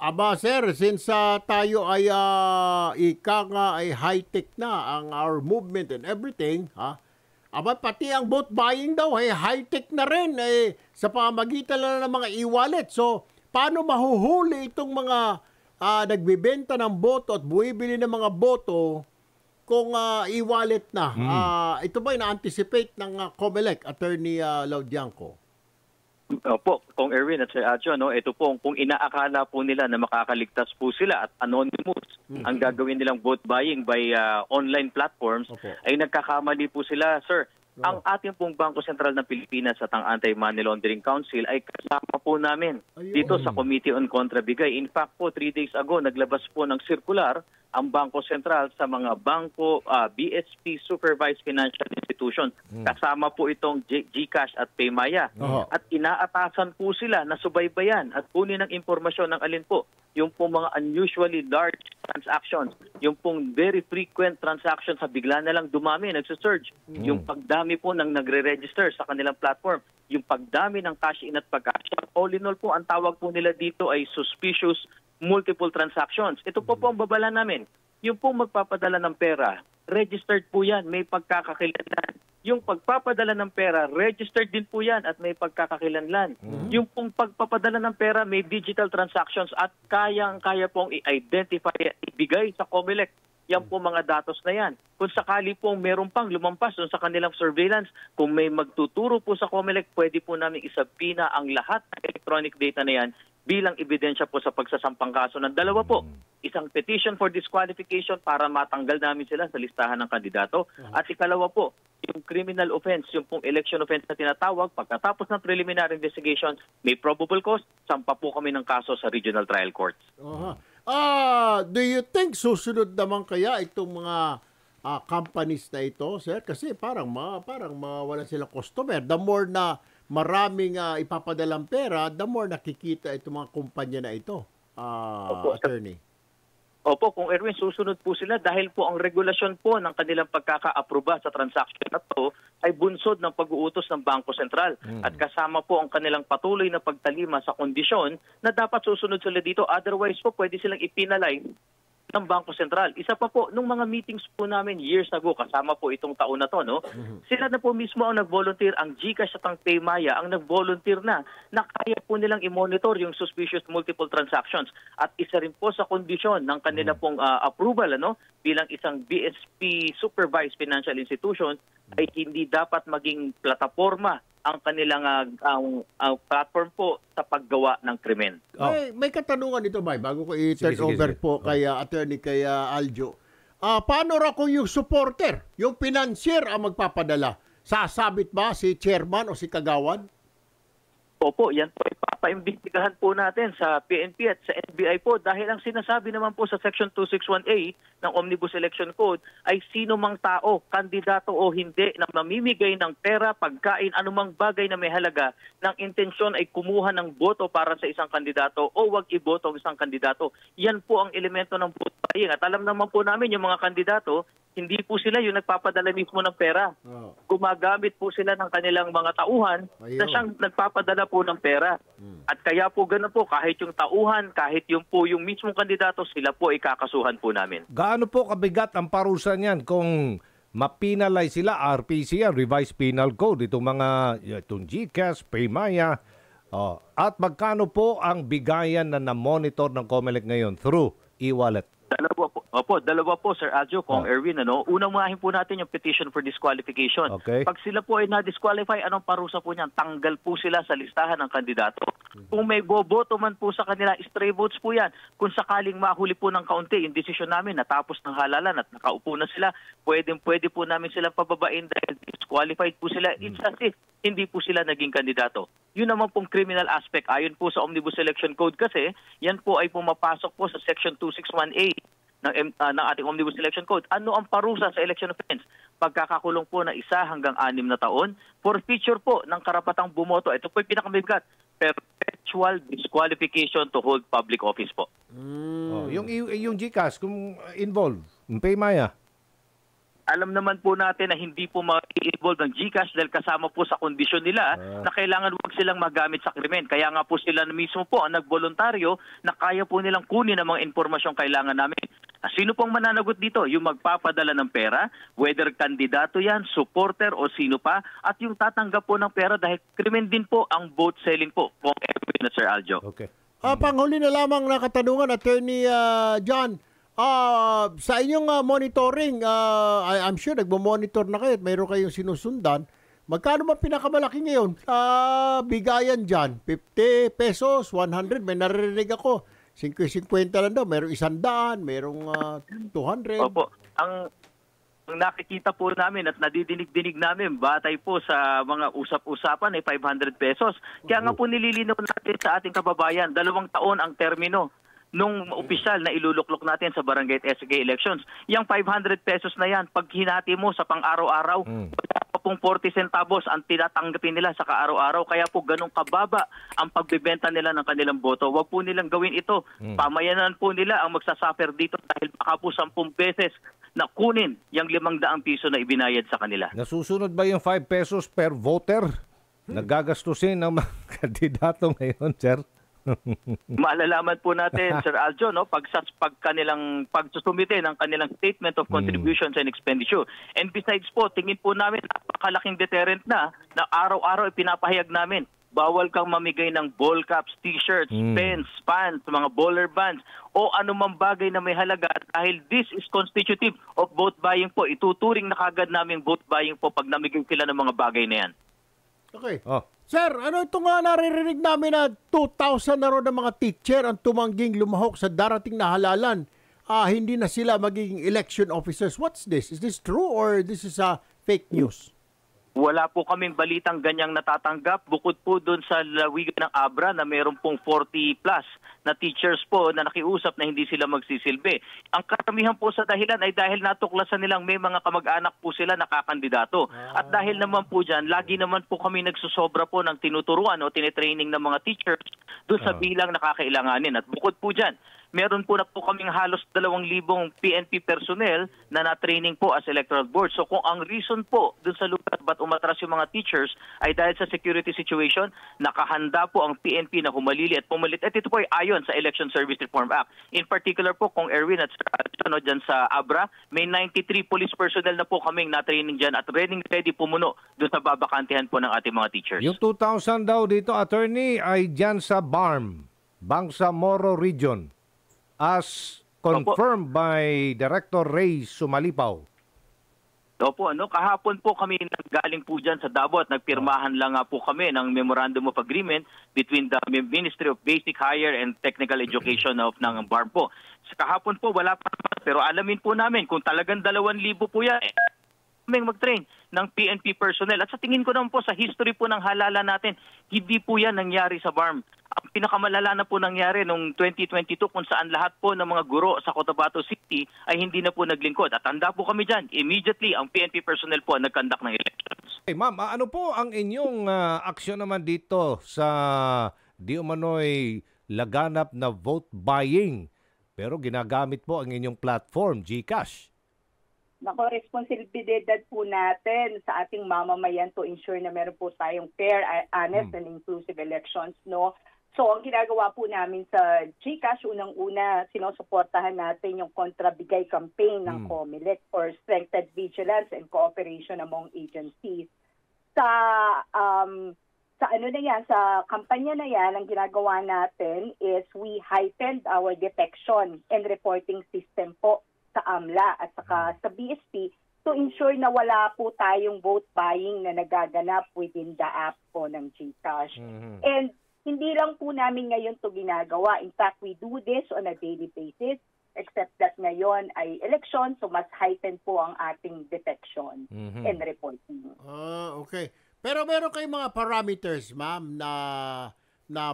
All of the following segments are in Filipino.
Aba sir, since tayo ay ika nga ay high-tech na ang our movement and everything, aba pati ang vote buying daw ay high-tech na rin sa pamamagitan lang ng mga e-wallet. So, paano mahuhuli itong mga nagbebenta ng boto at buwibili ng mga boto kung e-wallet na? Ito ba na-anticipate ng COMELEC, Attorney Laudianco? Opo, Kong Erwin at Sir Adjo, ito po kung inaakala po nila na makakaligtas po sila at anonymous ang gagawin nilang vote buying by online platforms, ay nagkakamali po sila, sir. Ang ating pong Bangko Sentral ng Pilipinas at ang Anti-Money Laundering Council ay kasama po namin dito sa Committee on Kontrabigay. In fact po, 3 days ago, naglabas po ng circular ang Bangko Sentral sa mga bangko, BSP Supervised Financial Institutions. Kasama po itong GCash at Paymaya. At inaatasan po sila na subaybayan at kunin ng impormasyon ng alin po yung pong mga unusually large transactions, yung pong very frequent transactions sa bigla na lang dumami, nagsusurge, yung pagdami po ng nagre-register sa kanilang platform, yung pagdami ng cash in at pag-cash out. All in all po, ang tawag po nila dito ay suspicious multiple transactions. Ito po ang babala namin. Yung pong magpapadala ng pera, registered po yan, may pagkakakilanlan. Yung pagpapadala ng pera, registered din po yan at may pagkakakilanlan. Yung pong pagpapadala ng pera, may digital transactions at kaya pong i-identify, ibigay sa COMELEC. Yan po mga datos na yan. Kung sakali pong meron pang lumampas sa kanilang surveillance, kung may magtuturo po sa COMELEC, pwede po namin isabina ang lahat ng electronic data na yan bilang ebidensya po sa pagsasampang kaso ng dalawa po. Isang petition for disqualification para matanggal namin sila sa listahan ng kandidato. At ikalawa po, yung criminal offense, yung pong election offense na tinatawag, pagkatapos ng preliminary investigation, may probable cause, sampa po kami ng kaso sa regional trial courts. Do you think susunod naman kaya itong mga companies na ito, sir? Kasi parang mawala silang customer. The more na maraming ipapadalang pera, the more nakikita itong mga kumpanya na ito, attorney. Opo, kung Erwin, susunod po sila dahil po ang regulasyon po ng kanilang pagkaka-aproba sa transaction na to ay bunsod ng pag-uutos ng Bangko Sentral. At kasama po ang kanilang patuloy na pagtalima sa kondisyon na dapat susunod sila dito. Otherwise po, pwede silang ipinalize ng Bangko Sentral. Isa pa po, nung mga meetings po namin years ago, kasama po itong taon na to, sila na po mismo ang nag-volunteer, ang GCash at ang Paymaya, ang nag-volunteer na kaya po nilang i-monitor yung suspicious multiple transactions. At isa rin po sa kondisyon ng kanila pong approval, bilang isang BSP Supervised Financial Institution, ay hindi dapat maging plataforma ang kanilang platform po sa paggawa ng krimen. May katanungan dito, Bay, bago ko i-turn over po kay attorney, kay Aljo. Paano raw kung yung supporter, yung financier ang magpapadala? Sasabit ba si chairman o si kagawan? Opo, yan po ipapaimbestigahan po natin sa PNP at sa NBI po dahil ang sinasabi naman po sa Section 261A ng Omnibus Election Code ay sino mang tao, kandidato o hindi na mamimigay ng pera, pagkain, anumang bagay na may halaga ng intensyon ay kumuha ng boto para sa isang kandidato o wag iboto ang isang kandidato. Yan po ang elemento ng vote buying. At alam naman po namin yung mga kandidato, hindi po sila yung nagpapadala mismo ng pera. Gumagamit po sila ng kanilang mga tauhan na siyang nagpapadala po ng pera. At kaya po gano'n po, kahit yung tauhan, kahit yung po yung mismong kandidato, sila po ay kakasuhan po namin. Gaano po kabigat ang parusa niyan kung mapinalay sila, RPC yan, Revised Penal Code, itong GCash, Paymaya, at magkano po ang bigayan na na-monitor ng COMELEC ngayon through e-wallet? Dalawa po, Sir Adjo, Kong Erwin. Unang po natin yung petition for disqualification. Pag sila po ay na-disqualify, anong parusa po niyan? Tanggal po sila sa listahan ng kandidato. Kung may boboto man po sa kanila, stray votes po yan. Kung sakaling mahuli po ng kaunti, yung desisyon namin, natapos ng halalan at nakaupo na sila, pwede po namin silang pababain dahil disqualified po sila. It's as if hindi po sila naging kandidato. Yun naman pong criminal aspect. Ayon po sa Omnibus Election Code kasi, yan po ay pumapasok po sa Section 261A ng ating Omnibus Election Code. Ano ang parusa sa election offense? Pagkakakulong po na 1 hanggang 6 na taon. Forfeiture po ng karapatang bumoto. Ito po yung pinakamabigat. Perpetual disqualification to hold public office po. Yung GCash, kung involved, yung Paymaya? alam naman po natin na hindi po ma-involve ng GCash dahil kasama po sa kondisyon nila na kailangan wag silang magamit sa krimen. Kaya nga po sila mismo po ang nagboluntaryo na kaya po nilang kunin ang mga impormasyong kailangan namin. Sino pong mananagot dito? Yung magpapadala ng pera, whether kandidato yan, supporter o sino pa, at yung tatanggap po ng pera dahil krimen din po ang vote selling po. Kung na Sir Aljo. Okay. Panghuli na lamang na katanungan, Attorney John. Sa inyong monitoring, I'm sure nagmo-monitor na kayo at mayroon kayong sinusundan. Magkano ba pinakamalaki ngayon? Bigayan dyan, 50 pesos, 100, may naririnig ako. 50 lang daw, mayroong 100, mayroong 200. Opo. Ang nakikita po namin at nadidinig-dinig namin batay po sa mga usap-usapan ay 500 pesos. Kaya nga po nililinaw natin sa ating kababayan, 2 taon ang termino nung opisyal na iluluklok natin sa barangay at SK elections. Yung 500 pesos na yan, pag hinati mo sa pang-araw-araw, wala pa pong 40 centavos ang tinatanggapin nila sa kaaraw-araw. Kaya po ganun kababa ang pagbebenta nila ng kanilang boto. Huwag po nilang gawin ito. Pamayanan po nila ang magsasuffer dito dahil baka po 10 beses na kunin yung 500 piso na ibinayad sa kanila. Nasusunod ba yung 5 pesos per voter? Nagagastusin ng mga kandidato ngayon, sir? Maalalaman po natin, Sir Aljo, no, pagsusumite ng kanilang statement of contributions and expenditure. And besides po, tingin po namin napakalaking deterrent na araw-araw ipinapahayag namin. Bawal kang mamigay ng ball caps, t-shirts, pens, pants, mga bowler bands, o anumang bagay na may halaga dahil this is constitutive of vote buying po. Ituturing na kagad namin vote buying po pag namigay sila ng mga bagay na yan. Okay. Sir, ano ito nga naririnig namin na 2,000 na ron ng mga teacher ang tumangging lumahok sa darating na halalan. Hindi na sila magiging election officers. What's this? Is this true or this is fake news? Wala po kaming balitang ganyang natatanggap bukod po doon sa lawigan ng Abra na mayroon pong 40 plus na teachers po na nakiusap na hindi sila magsisilbi. Ang karamihan po sa dahilan ay dahil natuklasan nilang may mga kamag-anak po sila nakakandidato. At dahil naman po dyan, lagi naman po kami nagsusobra po ng tinuturuan o tinetraining ng mga teachers doon sa bilang nakakailanganin. At bukod po dyan, meron po na po kaming halos 2,000 PNP personnel na na-training po as electoral board. So kung ang reason po dun sa lugar ba't umatras yung mga teachers ay dahil sa security situation, nakahanda po ang PNP na humalili at pumalit. At ito po ay ayon sa Election Service Reform Act. In particular po, kung Erwin at dyan sa Abra, may 93 police personnel na po kaming na-training dyan at ready pumuno dun sa babakantihan po ng ating mga teachers. Yung 2,000 daw dito, attorney, ay dyan sa BARM, Bangsamoro Region, as confirmed by Director Ray Sumalipaw. Opo, kahapon po kami nanggaling po dyan sa Davao at nagpirmahan lang nga po kami ng Memorandum of Agreement between the Ministry of Basic, Higher and Technical Education ng BARM po. Sa kahapon po, wala pa naman, pero alamin po namin kung talagang 2,000 po yan, kaming mag-train ng PNP personnel. At sa tingin ko naman po sa history po ng halalan natin, hindi po yan nangyari sa BARM. Ang pinakamalala na po nangyari noong 2022 kung saan lahat po ng mga guro sa Cotabato City ay hindi na po naglingkod. At handa po kami dyan. Immediately, ang PNP personnel po nag-conduct ng elections. Hey, ma'am, ano po ang inyong aksyon naman dito sa di umano'y laganap na vote buying pero ginagamit po ang inyong platform, GCash? Nako, responsibilidad po natin sa ating mamamayan to ensure na meron po tayong fair, honest, and inclusive elections, no? So, ang ginagawa po namin sa GCash, unang-una, sinusuportahan natin yung kontrabigay campaign ng COMELEC for strengthened vigilance and cooperation among agencies. Sa kampanya na yan, ang ginagawa natin is we heightened our detection and reporting system po sa AMLA at saka sa BSP to ensure na wala po tayong vote buying na nagaganap within the app po ng GCash. And hindi lang po namin ngayon to ginagawa. In fact, we do this on a daily basis, except that ngayon ay election, so mas heightened po ang ating detection and reporting. Okay. Pero meron kayong mga parameters, ma'am, na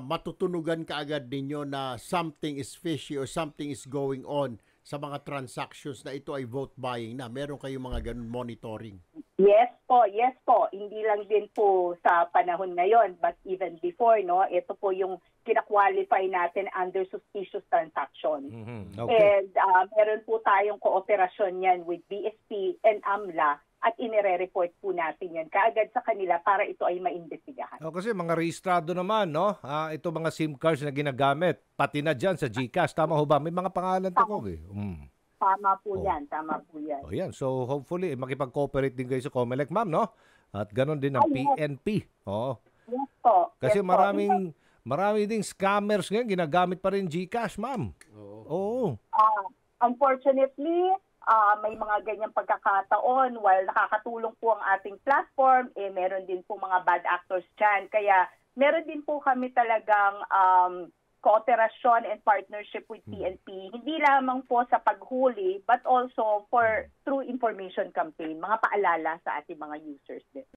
matutunugan kaagad ninyo na something is fishy or something is going on sa mga transactions na ito ay vote buying na? Meron kayong mga ganun monitoring? Yes po, yes po. Hindi lang din po sa panahon ngayon, but even before, no, ito po yung kina-qualify natin under suspicious transaction. Okay. And meron po tayong kooperasyon yan with BSP and AMLA at inire-report po natin yan kaagad sa kanila para ito ay maimbestigahan. Kasi mga rehistrado naman, no? Ito mga SIM cards na ginagamit, pati na dyan sa GCash. Tama ho ba? May mga pangalan to ko eh. Tama po yan, tama po yan. O yan. So hopefully, makipag-cooperate din kayo sa COMELEC, ma'am, no? At ganon din ng PNP. Oo. Yes po. Kasi yes marami ding scammers ngayon, ginagamit pa rin GCash, ma'am. Oo. Unfortunately, may mga ganyang pagkakataon while nakakatulong po ang ating platform, meron din po mga bad actors dyan. Kaya meron din po kami talagang cooperation and partnership with PNP, hindi lamang po sa paghuli but also through information campaign, mga paalala sa ating mga users din.